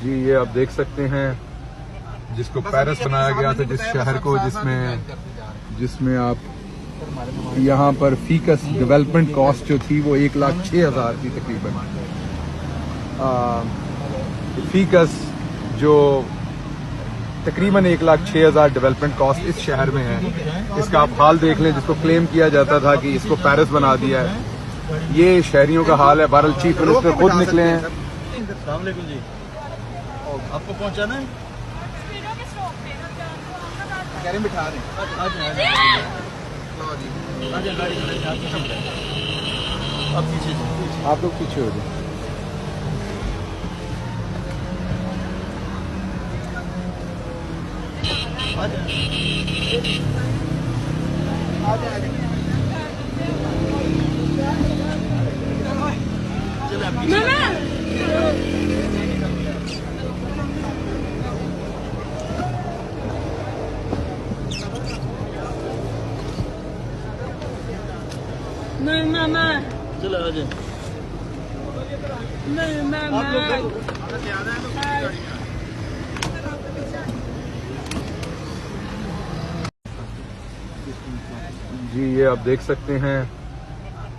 जी ये आप देख सकते हैं जिसको पेरिस बनाया गया था, जिस शहर को जिसमें आप यहाँ पर फीकस डेवलपमेंट कॉस्ट जो थी वो 1,06,000 थी तकरीबन। फीकस जो तकरीबन 1,06,000 डेवलपमेंट कॉस्ट इस शहर में है, इसका आप हाल देख लें। जिसको क्लेम किया जाता था कि इसको पेरिस बना दिया है, ये शहरियों का हाल है। बहरहाल चीफ मिनिस्टर खुद निकले हैं। जी आपको पहुंचाना है, बिठा रहे आप लोग पीछे हो जाए। नहीं मामा, चलो आ जाए। नहीं मामा। जी ये आप देख सकते हैं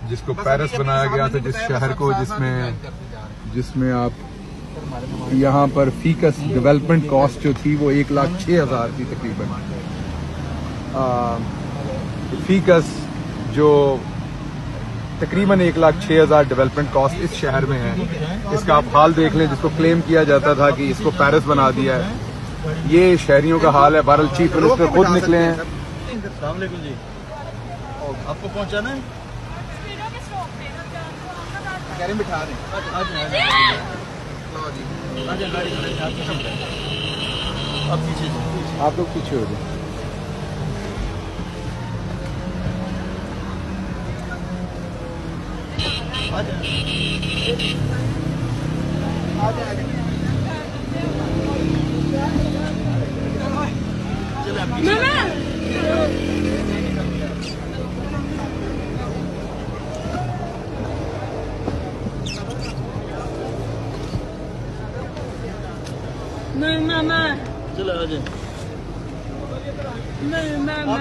जिसको पेरिस बनाया गया था, जिस शहर को जिसमें आप यहाँ पर फीकस डेवलपमेंट कॉस्ट जो थी वो 1,06,000 थी तकरीबन। फीकस जो तकरीबन 1,06,000 डेवलपमेंट कॉस्ट इस शहर में है, इसका आप हाल देख लें। जिसको क्लेम किया जाता था कि इसको पेरिस बना दिया है, ये शहरियों का हाल है। बहरहाल चीफ मिनिस्टर खुद निकले हैं। जी आपको पहुंचाना है, बिठा रहे आप लोग पीछे हो जाए। नहीं मामा, चलो आ जाए। नहीं मामा।